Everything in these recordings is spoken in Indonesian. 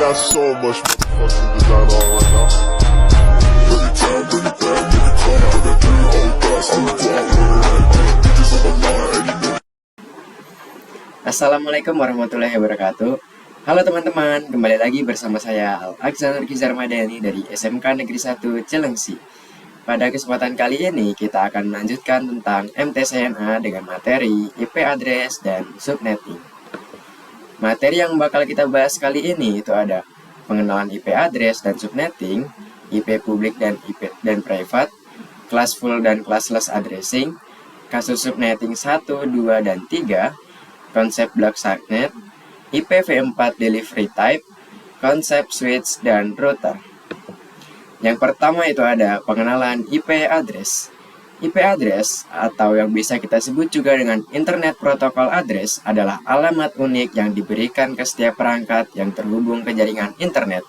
got so much motherfucking design on right now. Bring it down, bring it down, make it come out. I got 3 whole thoughts, I'm the guap, bitches on my line, and you know. Assalamualaikum warahmatullahi wabarakatuh. Halo teman-teman, kembali lagi bersama saya Al-Aksan Rizky Ramadhani dari SMK Negeri 1 Cilengsi. Pada kesempatan kali ini kita akan melanjutkan tentang MTCNA dengan materi IP address dan subnetting. Materi yang bakal kita bahas kali ini itu ada pengenalan IP address dan subnetting, IP publik dan IP dan private, class full dan classless addressing, kasus subnetting 1, 2, dan 3, konsep block subnet, IPv4 delivery type, konsep switch, dan router. Yang pertama itu ada pengenalan IP address. IP address atau yang bisa kita sebut juga dengan Internet Protocol Address adalah alamat unik yang diberikan ke setiap perangkat yang terhubung ke jaringan internet.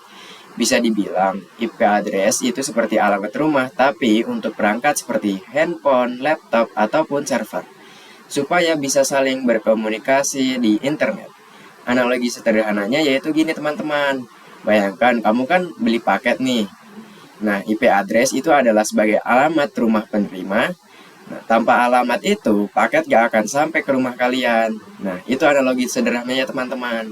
Bisa dibilang IP address itu seperti alamat rumah, tapi untuk perangkat seperti handphone, laptop, ataupun server, supaya bisa saling berkomunikasi di internet. Analogi sederhananya yaitu gini teman-teman. Bayangkan kamu kan beli paket nih. Nah, IP address itu adalah sebagai alamat rumah penerima. Nah, tanpa alamat itu, paket gak akan sampai ke rumah kalian. Nah, itu analogi sederhananya teman-teman.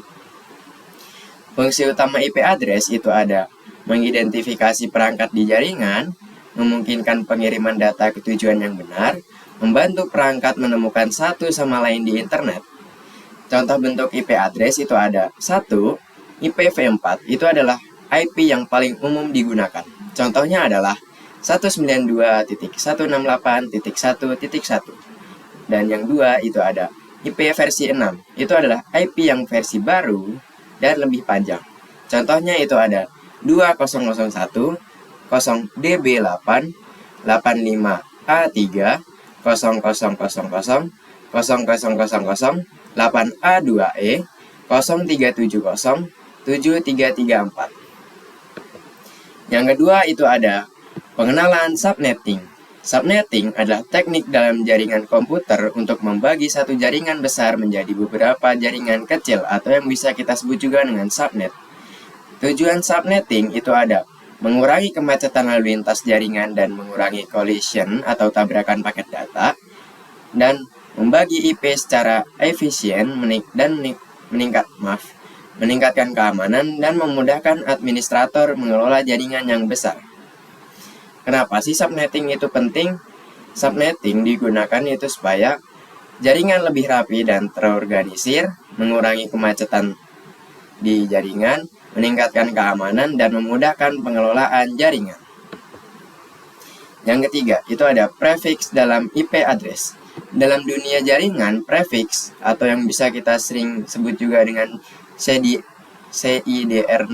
Fungsi utama IP address itu ada mengidentifikasi perangkat di jaringan, memungkinkan pengiriman data ke tujuan yang benar, membantu perangkat menemukan satu sama lain di internet. Contoh bentuk IP address itu ada 1. IPv4 itu adalah IP yang paling umum digunakan. Contohnya adalah 192.168.1.1. Dan yang 2 itu ada IP versi 6. Itu adalah IP yang versi baru dan lebih panjang. Contohnya itu ada 2001, 0DB8, 85A3, 0000, 0000, 8A2E, 0370, 7334. Yang kedua itu ada pengenalan subnetting. Subnetting adalah teknik dalam jaringan komputer untuk membagi satu jaringan besar menjadi beberapa jaringan kecil atau yang bisa kita sebut juga dengan subnet. Tujuan subnetting itu ada mengurangi kemacetan lalu lintas jaringan dan mengurangi collision atau tabrakan paket data, dan membagi IP secara efisien meningkatkan keamanan dan memudahkan administrator mengelola jaringan yang besar. Kenapa sih subnetting itu penting? Subnetting digunakan itu supaya jaringan lebih rapi dan terorganisir, mengurangi kemacetan di jaringan, meningkatkan keamanan, dan memudahkan pengelolaan jaringan. Yang ketiga, itu ada prefix dalam IP address. Dalam dunia jaringan, prefix atau yang bisa kita sering sebut juga dengan CIDR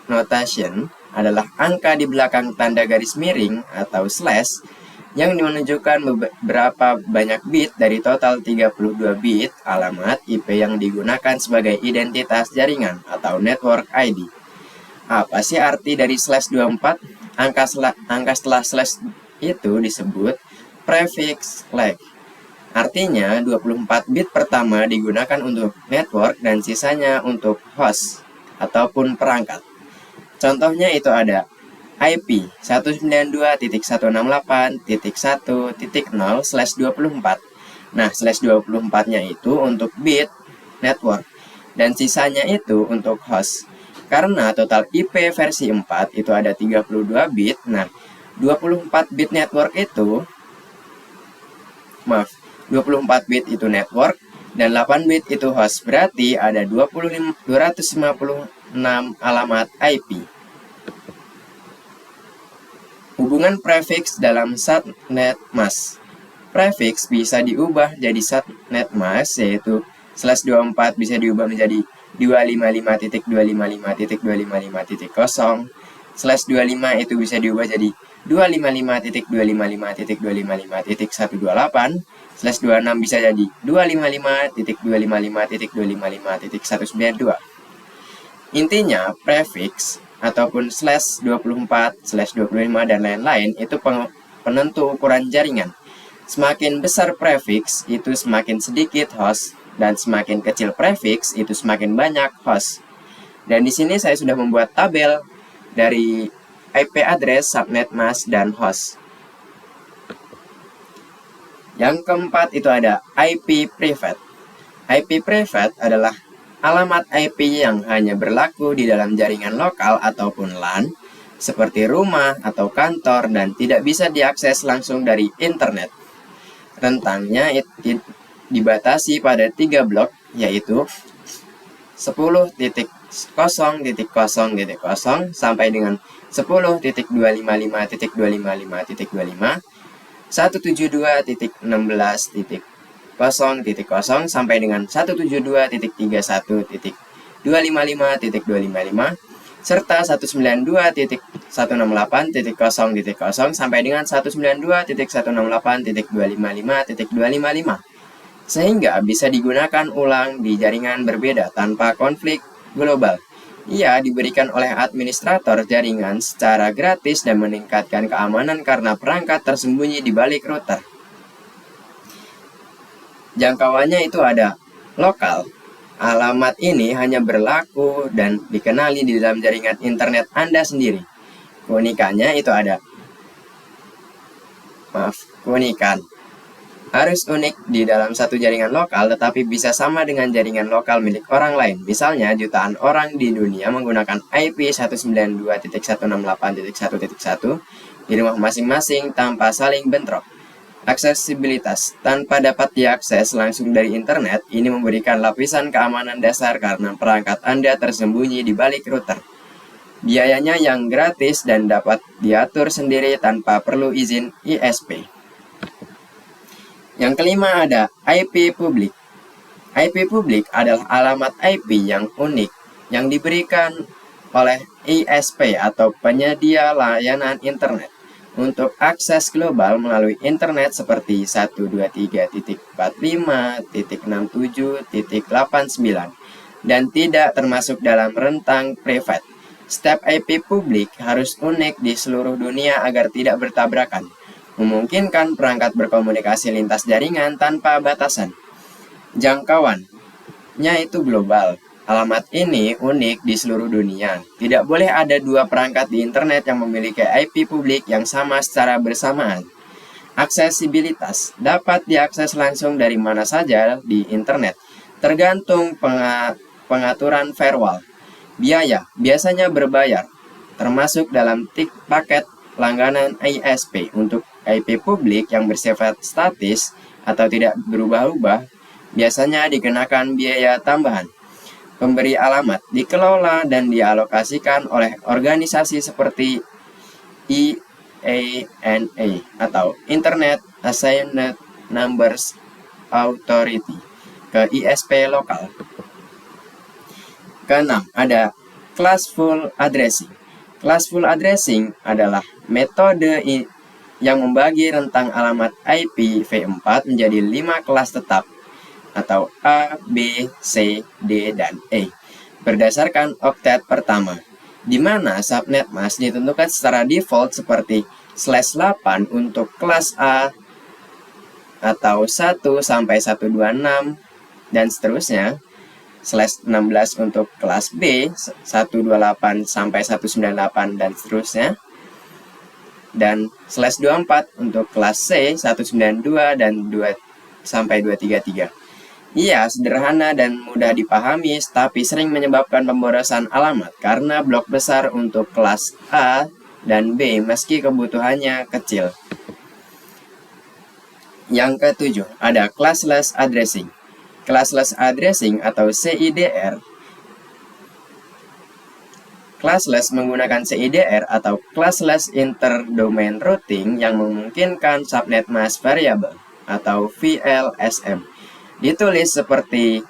notation adalah angka di belakang tanda garis miring atau slash yang menunjukkan beberapa banyak bit dari total 32 bit alamat IP yang digunakan sebagai identitas jaringan atau network ID. Apa sih arti dari slash 24? Angka setelah slash itu disebut prefix flag. Artinya 24 bit pertama digunakan untuk network dan sisanya untuk host ataupun perangkat. Contohnya itu ada IP 192.168.1.0/24. Nah, slash 24-nya itu untuk bit network dan sisanya itu untuk host. Karena total IP versi 4 itu ada 32 bit. Nah, 24 bit network itu 24 bit itu network dan 8 bit itu host, berarti ada 256 alamat IP. Hubungan prefix dalam subnet mask. Prefix bisa diubah jadi subnet mask, yaitu slash 24 bisa diubah menjadi 255.255.255.0, slash 25 itu bisa diubah jadi 255.255.255.128, slash 26 bisa jadi 255.255.255.192. Intinya, prefix ataupun slash 24, slash 25, dan lain-lain itu penentu ukuran jaringan. Semakin besar prefix, itu semakin sedikit host, dan semakin kecil prefix, itu semakin banyak host. Dan di sini saya sudah membuat tabel dari IP address, subnet mask, dan host. Yang keempat itu ada IP private. IP private adalah alamat IP yang hanya berlaku di dalam jaringan lokal ataupun LAN, seperti rumah atau kantor, dan tidak bisa diakses langsung dari internet. Rentangnya dibatasi pada 3 blok, yaitu 10.0.0.0 sampai dengan 10.255.255.25, 172.16.0.0 sampai dengan 172.31.255.255, serta 192.168.0.0 sampai dengan 192.168.255.255, sehingga bisa digunakan ulang di jaringan berbeda tanpa konflik global. Ia diberikan oleh administrator jaringan secara gratis dan meningkatkan keamanan karena perangkat tersembunyi di balik router. Jangkauannya itu ada lokal. Alamat ini hanya berlaku dan dikenali di dalam jaringan internet Anda sendiri. Keunikannya itu ada. Keunikan. Harus unik di dalam satu jaringan lokal, tetapi bisa sama dengan jaringan lokal milik orang lain. Misalnya, jutaan orang di dunia menggunakan IP 192.168.1.1 di rumah masing-masing tanpa saling bentrok. Aksesibilitas. Tanpa dapat diakses langsung dari internet, ini memberikan lapisan keamanan dasar karena perangkat Anda tersembunyi di balik router. Biayanya yang gratis dan dapat diatur sendiri tanpa perlu izin ISP. Yang kelima ada IP publik. IP publik adalah alamat IP yang unik yang diberikan oleh ISP atau penyedia layanan internet untuk akses global melalui internet seperti 123.45.67.89 dan tidak termasuk dalam rentang private. Setiap IP publik harus unik di seluruh dunia agar tidak bertabrakan, memungkinkan perangkat berkomunikasi lintas jaringan tanpa batasan. Jangkauannya itu global. Alamat ini unik di seluruh dunia. Tidak boleh ada dua perangkat di internet yang memiliki IP publik yang sama secara bersamaan. Aksesibilitas dapat diakses langsung dari mana saja di internet, tergantung pengaturan firewall. Biaya biasanya berbayar, termasuk dalam paket langganan ISP. Untuk IP publik yang bersifat statis atau tidak berubah-ubah, biasanya dikenakan biaya tambahan. Pemberi alamat dikelola dan dialokasikan oleh organisasi seperti IANA atau Internet Assigned Numbers Authority ke ISP lokal. Keenam, ada classful addressing. Classful addressing adalah metode yang membagi rentang alamat IPv4 menjadi 5 kelas tetap atau A, B, C, D, dan E berdasarkan oktet pertama, di mana subnet mask ditentukan secara default seperti /8 untuk kelas A atau 1 sampai 126 dan seterusnya, /16 untuk kelas B 128 sampai 198 dan seterusnya, dan /24 untuk kelas C 192 dan 2 sampai 233. Ia sederhana dan mudah dipahami, tapi sering menyebabkan pemborosan alamat karena blok besar untuk kelas A dan B meski kebutuhannya kecil. Yang ketujuh, ada classless addressing. Classless addressing atau CIDR. Classless menggunakan CIDR atau classless interdomain routing yang memungkinkan subnet mask variable atau VLSM ditulis seperti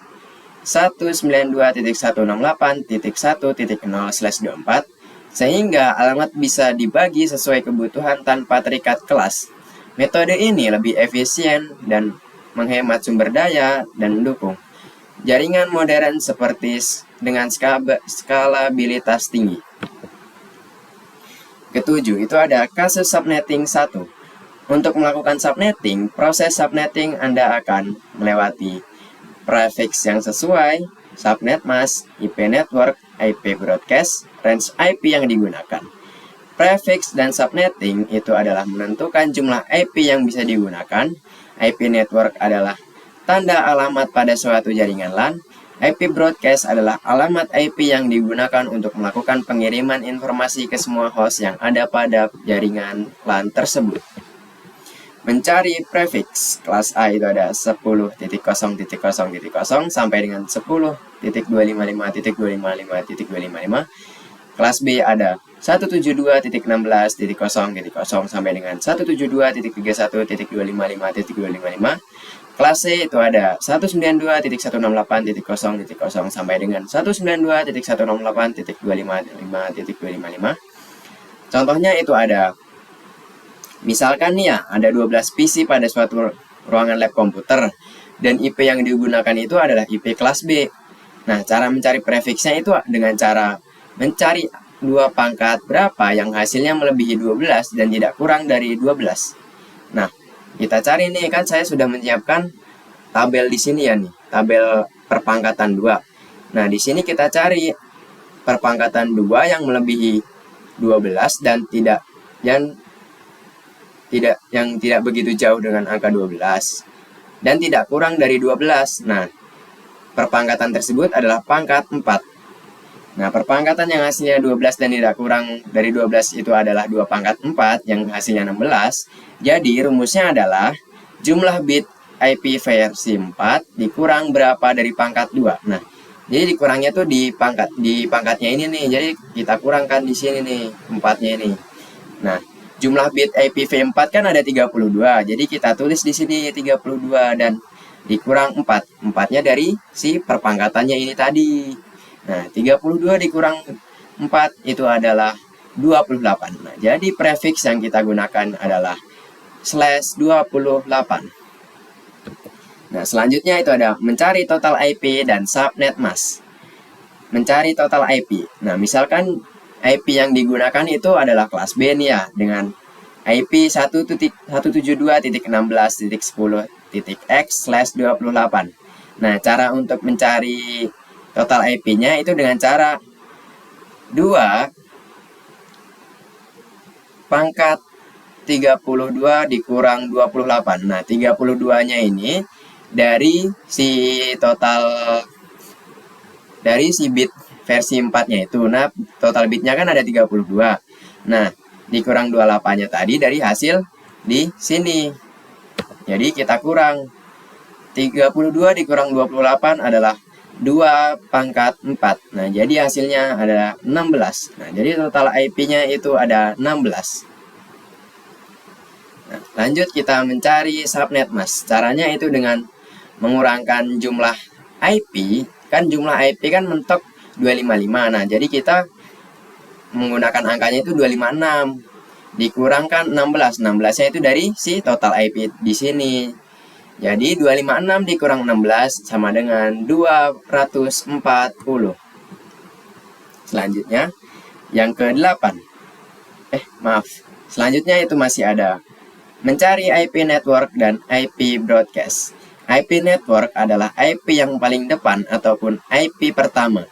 192.168.1.0/24 sehingga alamat bisa dibagi sesuai kebutuhan tanpa terikat kelas. Metode ini lebih efisien dan menghemat sumber daya dan mendukung jaringan modern seperti dengan skalabilitas tinggi. Ketujuh, itu ada kasus subnetting 1. Untuk melakukan subnetting, proses subnetting Anda akan melewati prefix yang sesuai, subnet mask, IP network, IP broadcast, range IP yang digunakan. Prefix dan subnetting itu adalah menentukan jumlah IP yang bisa digunakan. IP network adalah tanda alamat pada suatu jaringan LAN. IP broadcast adalah alamat IP yang digunakan untuk melakukan pengiriman informasi ke semua host yang ada pada jaringan LAN tersebut. Mencari prefix kelas A itu ada 10.0.0.0 sampai dengan 10.255.255.255. Kelas B ada 172.16.0.0 sampai dengan 172.31.255.255. Kelas C itu ada 192.168.0.0 sampai dengan 192.168.255.255. Contohnya itu ada, misalkan nih ya, ada 12 PC pada suatu ruangan lab komputer dan IP yang digunakan itu adalah IP kelas B. Nah, cara mencari prefixnya itu dengan cara mencari dua pangkat berapa yang hasilnya melebihi 12 dan tidak kurang dari 12. Nah, kita cari nih, kan saya sudah menyiapkan tabel di sini ya nih, tabel perpangkatan 2. Nah, di sini kita cari perpangkatan 2 yang melebihi 12 dan yang tidak begitu jauh dengan angka 12 dan tidak kurang dari 12. Nah, perpangkatan tersebut adalah pangkat 4. Nah, perpangkatan yang hasilnya 12 dan tidak kurang dari 12 itu adalah 2 pangkat 4 yang hasilnya 16. Jadi, rumusnya adalah jumlah bit IP versi 4 dikurang berapa dari pangkat 2. Nah, jadi dikurangnya tuh di pangkatnya ini nih. Jadi, kita kurangkan di sini nih, 4-nya ini. Nah, jumlah bit IPv4 kan ada 32. Jadi, kita tulis di sini 32 dan dikurang 4. 4-nya dari si perpangkatannya ini tadi. Nah, 32 dikurang 4 itu adalah 28. Nah, jadi prefix yang kita gunakan adalah /28. Nah, selanjutnya itu ada mencari total IP dan subnet mask. Mencari total IP. Nah, misalkan IP yang digunakan itu adalah kelas B nih ya, dengan IP 172.16.10.x/28. Nah, cara untuk mencari total IP-nya itu dengan cara 2 pangkat 32 dikurang 28. Nah, 32-nya ini dari si bit versi 4-nya itu. Nah, total bitnya kan ada 32. Nah, dikurang 28-nya tadi dari hasil di sini. Jadi kita kurang 32 dikurang 28 adalah 2 pangkat 4. Nah, jadi hasilnya adalah 16. Nah, jadi total IP-nya itu ada 16. Nah, lanjut kita mencari subnet mask. Caranya itu dengan mengurangkan jumlah IP. Kan jumlah IP kan mentok 255. Nah, jadi kita menggunakan angkanya itu 256. Dikurangkan 16. 16-nya itu dari si total IP di sini. Jadi 256 dikurang 16 sama dengan 240. Selanjutnya yang ke-8. Selanjutnya itu masih ada mencari IP network dan IP broadcast. IP network adalah IP yang paling depan ataupun IP pertama.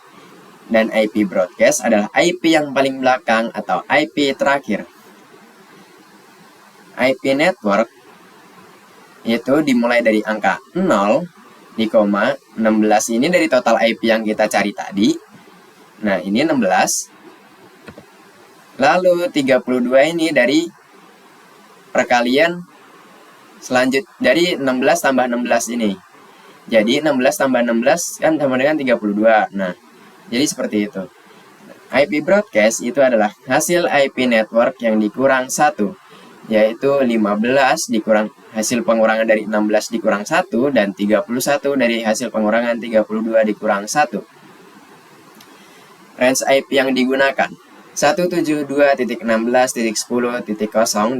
Dan IP broadcast adalah IP yang paling belakang atau IP terakhir. IP network itu dimulai dari angka 0 di koma 16 ini dari total IP yang kita cari tadi. Nah, ini 16. Lalu 32 ini dari perkalian dari 16 tambah 16 ini. Jadi 16 tambah 16 kan sama dengan 32. Nah, jadi seperti itu. IP broadcast itu adalah hasil IP network yang dikurang 1, yaitu 15 dikurang hasil pengurangan dari 16 dikurang 1 dan 31 dari hasil pengurangan 32 dikurang 1. Range IP yang digunakan 172.16.10.0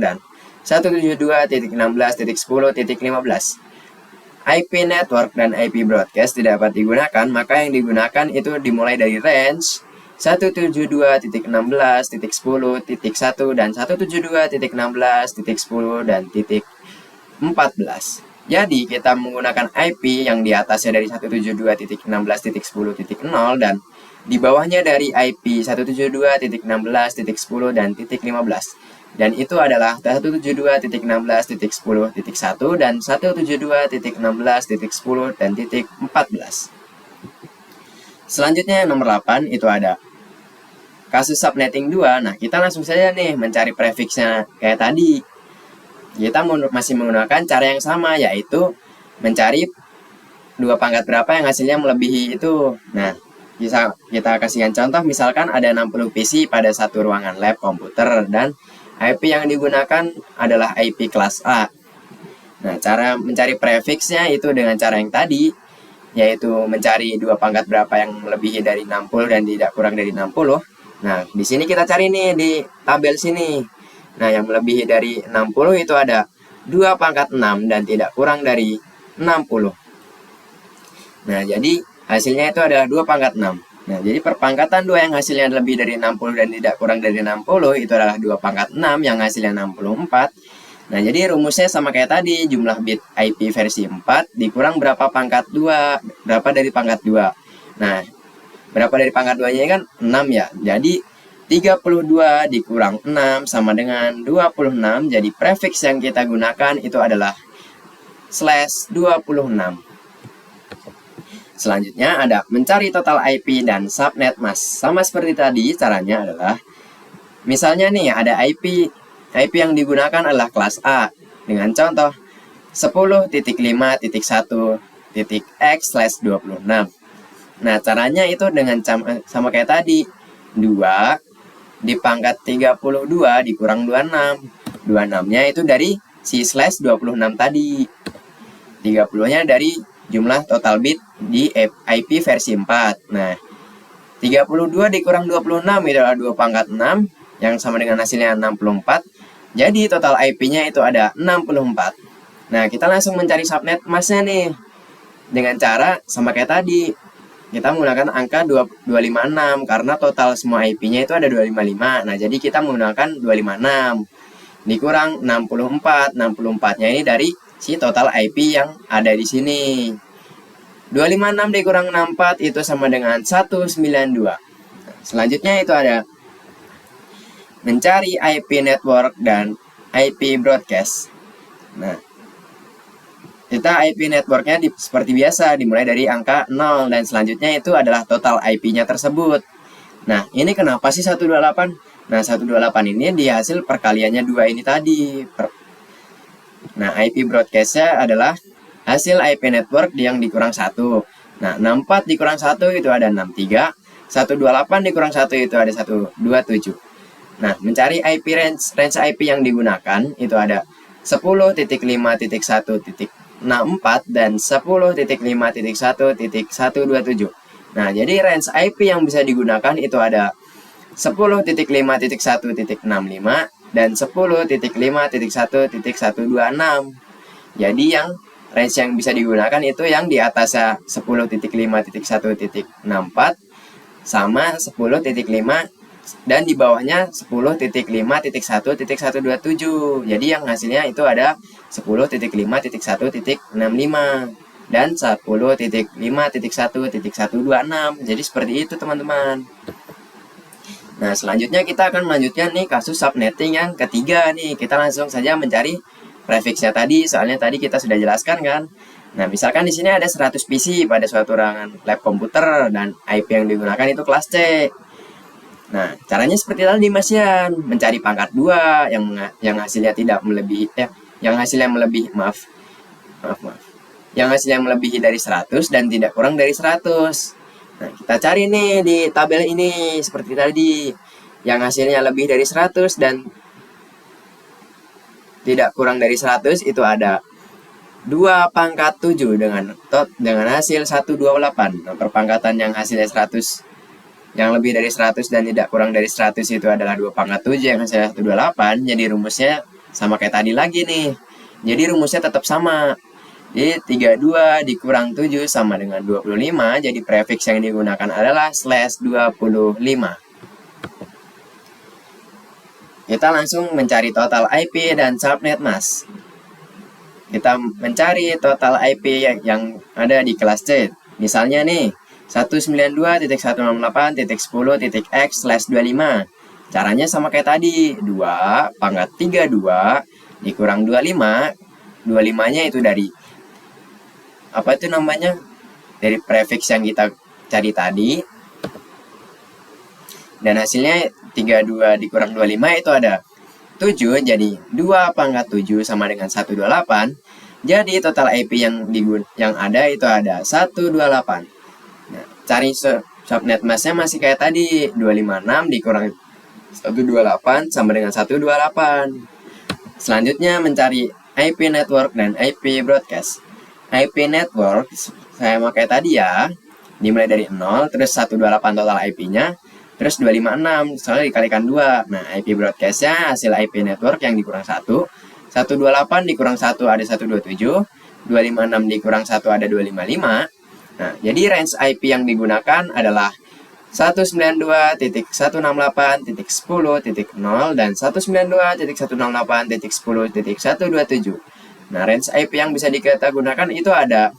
dan 172.16.10.15. IP network dan IP broadcast tidak dapat digunakan, maka yang digunakan itu dimulai dari range 172.16.10.1 dan 172.16.10 dan titik 14. Jadi kita menggunakan IP yang di atasnya dari 172.16.10.0 dan di bawahnya dari IP 172.16.10 dan .15. Dan itu adalah 172.16.10.1 dan 172.16.10 dan .14. Selanjutnya nomor 8 itu ada kasus subnetting 2. Nah, kita langsung saja nih mencari prefixnya kayak tadi. Kita masih menggunakan cara yang sama, yaitu mencari 2 pangkat berapa yang hasilnya melebihi itu. Nah, bisa kita kasihkan contoh, misalkan ada 60 PC pada satu ruangan lab komputer dan IP yang digunakan adalah IP kelas A. Nah, cara mencari prefixnya itu dengan cara yang tadi, yaitu mencari 2 pangkat berapa yang melebihi dari 60 dan tidak kurang dari 60. Nah, di sini kita cari nih di tabel sini. Nah, yang melebihi dari 60 itu ada 2 pangkat 6 dan tidak kurang dari 60. Nah, jadi hasilnya itu adalah 2 pangkat 6. Nah, jadi perpangkatan 2 yang hasilnya lebih dari 60 dan tidak kurang dari 60 itu adalah 2 pangkat 6 yang hasilnya 64. Nah, jadi rumusnya sama kayak tadi, jumlah bit IP versi 4 dikurang berapa pangkat 2, berapa dari pangkat 2. Nah, berapa dari pangkat 2-nya kan 6 ya. Jadi 32 dikurang 6 sama dengan 26. Jadi prefix yang kita gunakan itu adalah /26. Selanjutnya ada mencari total IP dan subnet mask. Sama seperti tadi, caranya adalah misalnya nih ada IP yang digunakan adalah kelas A dengan contoh 10.5.1.x/26. Nah, caranya itu dengan sama kayak tadi. 2 di pangkat 32 dikurang 26. 26-nya itu dari si /26 tadi. 30-nya dari jumlah total bit di IP versi 4. Nah, 32 dikurang 26 itu adalah 2 pangkat 6 yang sama dengan hasilnya 64. Jadi total IP-nya itu ada 64. Nah, kita langsung mencari subnet mask-nya nih. Dengan cara sama kayak tadi. Kita menggunakan angka 256 karena total semua IP-nya itu ada 255. Nah, jadi kita menggunakan 256 dikurang 64. 64-nya ini dari si total IP yang ada di sini. 256 dikurang 64 itu sama dengan 192. Selanjutnya itu ada mencari IP network dan IP broadcast. Nah, kita IP networknya seperti biasa dimulai dari angka 0 dan selanjutnya itu adalah total IP-nya tersebut. Nah, ini kenapa sih 128? Nah, 128 ini di hasil perkaliannya 2 ini tadi. Nah, IP broadcast-nya adalah hasil IP network yang dikurang 1. Nah, 64 dikurang 1 itu ada 63. 128 dikurang 1 itu ada 127. Nah, mencari IP range IP yang digunakan itu ada 10.5.1.64 dan 10.5.1.127. Nah, jadi range IP yang bisa digunakan itu ada 10.5.1.65 dan 10.5.1.126. Jadi yang range yang bisa digunakan itu yang di atasnya 10.5.1.64 sama 10.5 dan di bawahnya 10.5.1.127. Jadi yang hasilnya itu ada 10.5.1.65 dan 10.5.1.126. Jadi seperti itu teman-teman. Nah, selanjutnya kita akan melanjutkan nih kasus subnetting yang ketiga nih. Kita langsung saja mencari prefixnya tadi, soalnya tadi kita sudah jelaskan kan. Nah, misalkan di sini ada 100 PC pada suatu ruangan lab komputer dan IP yang digunakan itu kelas C. Nah, caranya seperti tadi Mas Yan, mencari pangkat 2 yang hasilnya tidak melebihi yang hasilnya melebihi yang hasilnya melebihi dari 100 dan tidak kurang dari 100. Nah, kita cari nih di tabel ini seperti tadi. Yang hasilnya lebih dari 100 dan tidak kurang dari 100 itu ada 2 pangkat 7 dengan hasil 128. Nah, perpangkatan yang hasilnya 100 yang lebih dari 100 dan tidak kurang dari 100 itu adalah 2 pangkat 7 yang hasilnya 128. Jadi rumusnya sama kayak tadi lagi nih. Jadi rumusnya tetap sama. Jadi 32 dikurang 7 sama dengan 25. Jadi prefix yang digunakan adalah /25. Kita langsung mencari total IP dan subnet mask. kita mencari total IP yang ada di kelas C. Misalnya nih, 192.168.10.x/25. Caranya sama kayak tadi, 2 pangkat 32 dikurang 25. 25-nya itu dari apa itu namanya? Dari prefix yang kita cari tadi. Dan hasilnya 32 dikurang 25 itu ada 7, jadi 2 pangkat 7 sama dengan 128. Jadi total IP yang ada itu ada 128. Nah, cari subnet masknya masih kayak tadi, 256 dikurang 128 sama dengan 128. Selanjutnya mencari IP network dan IP broadcast. IP network saya pakai tadi ya, dimulai dari 0, terus 128 total IP-nya, terus 256, soalnya dikalikan 2. Nah, IP broadcast-nya hasil IP network yang dikurang 1. 128 dikurang 1 ada 127. 256 dikurang 1 ada 255. Nah, jadi range IP yang digunakan adalah 192.168.10.0 dan 192.168.10.127. Nah, range IP yang bisa kita gunakan itu ada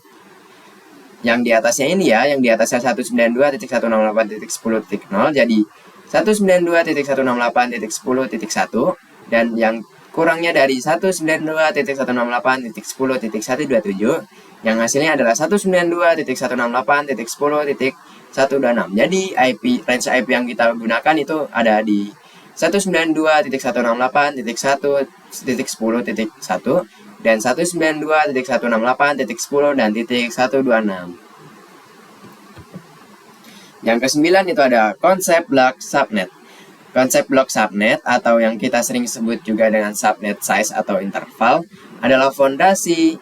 yang di atasnya ini ya, yang di atasnya 192.168.10.0 jadi 192.168.10.1 dan yang kurangnya dari 192.168.10.127 yang hasilnya adalah 192.168.10.126. Jadi range IP yang kita gunakan itu ada di 192.168.1.10.1 dan 192.168.10 dan .126. Yang ke-9 itu ada konsep block subnet. Konsep block subnet atau yang kita sering sebut juga dengan subnet size atau interval adalah fondasi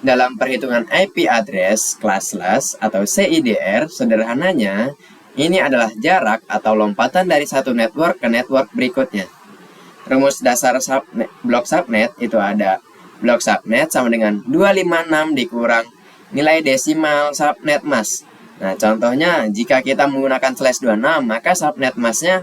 dalam perhitungan IP address classless atau CIDR. Sederhananya, ini adalah jarak atau lompatan dari satu network ke network berikutnya. Rumus dasar block subnet itu ada block subnet sama dengan 256 dikurang nilai desimal subnet mask. Nah, contohnya jika kita menggunakan /26, maka subnet masknya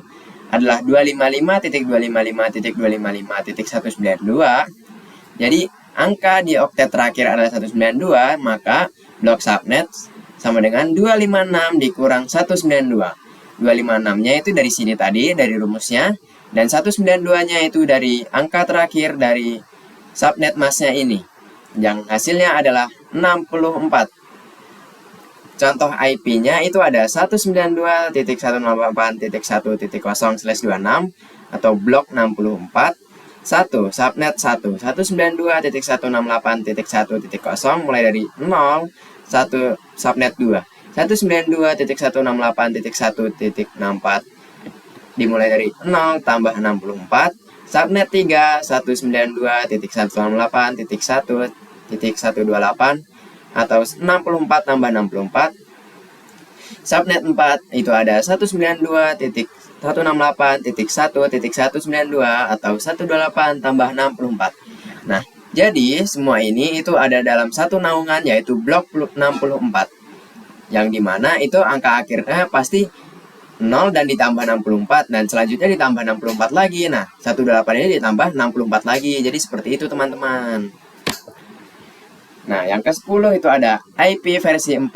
adalah 255.255.255.192. Jadi, angka di oktet terakhir adalah 192, maka block subnet sama dengan 256 dikurang 192. 256-nya itu dari sini tadi, dari rumusnya, dan 192-nya itu dari angka terakhir dari subnet masknya ini, yang hasilnya adalah 64. Contoh IP-nya itu ada 192.168.1.0/26 atau blok 64. 1. Subnet 1 192.168.1.0 mulai dari 0. 1. Subnet 2 192.168.1.64 dimulai dari 0 tambah 64. Subnet 3 192.168.1.128 atau 64 tambah 64. Subnet 4 itu ada 192.168.1.192 atau 128 tambah 64. Nah, jadi semua ini itu ada dalam satu naungan yaitu blok 64. Yang dimana itu angka akhirnya pasti 0 dan ditambah 64 dan selanjutnya ditambah 64 lagi. Nah, 128 ini ditambah 64 lagi. Jadi seperti itu teman-teman. Nah, yang ke-10 itu ada IP versi 4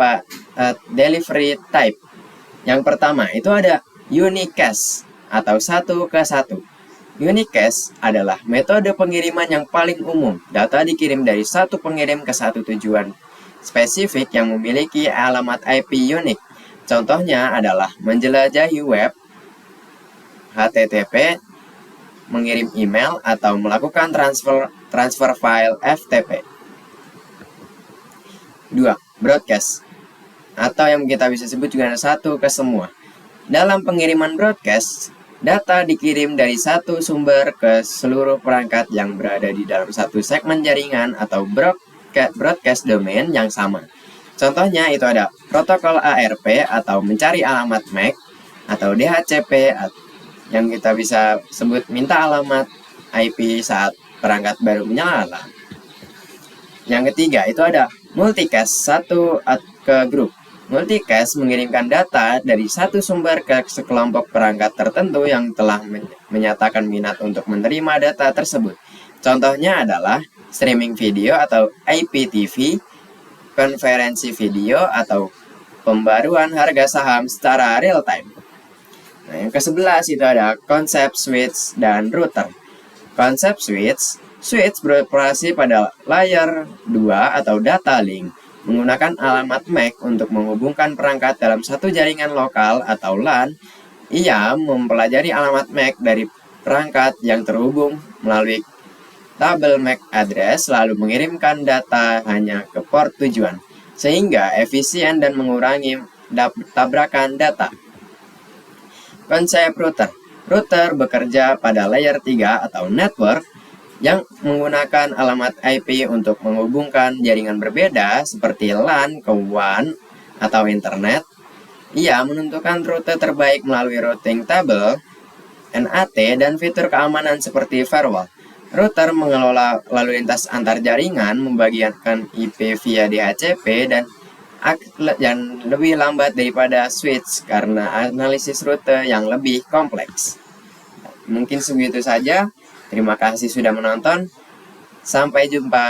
delivery type. Yang pertama itu ada unicast atau 1 ke 1. Unicast adalah metode pengiriman yang paling umum. Data dikirim dari satu pengirim ke satu tujuan spesifik yang memiliki alamat IP unik. Contohnya adalah menjelajahi web, HTTP, mengirim email, atau melakukan transfer file FTP. 2. Broadcast atau yang kita bisa sebut juga 1 ke semua. Dalam pengiriman broadcast, data dikirim dari satu sumber ke seluruh perangkat yang berada di dalam satu segmen jaringan atau broadcast domain yang sama. Contohnya itu ada protokol ARP atau mencari alamat MAC atau DHCP yang kita bisa sebut minta alamat IP saat perangkat baru menyala. Yang ketiga itu ada multicast 1 ke grup. Multicast mengirimkan data dari satu sumber ke sekelompok perangkat tertentu yang telah menyatakan minat untuk menerima data tersebut. Contohnya adalah streaming video atau IPTV, konferensi video atau pembaruan harga saham secara real time. Nah, yang ke-11 itu ada konsep switch dan router. Konsep switch beroperasi pada layer 2 atau data link, menggunakan alamat MAC untuk menghubungkan perangkat dalam satu jaringan lokal atau LAN. Ia mempelajari alamat MAC dari perangkat yang terhubung melalui tabel MAC address, lalu mengirimkan data hanya ke port tujuan, sehingga efisien dan mengurangi tabrakan data. Konsep router bekerja pada layer 3 atau network yang menggunakan alamat IP untuk menghubungkan jaringan berbeda seperti LAN ke WAN atau internet. Ia menentukan rute terbaik melalui routing table, NAT, dan fitur keamanan seperti firewall. Router mengelola lalu lintas antar jaringan, membagikan IP via DHCP dan lebih lambat daripada switch karena analisis rute yang lebih kompleks. Mungkin segitu saja. Terima kasih sudah menonton. Sampai jumpa.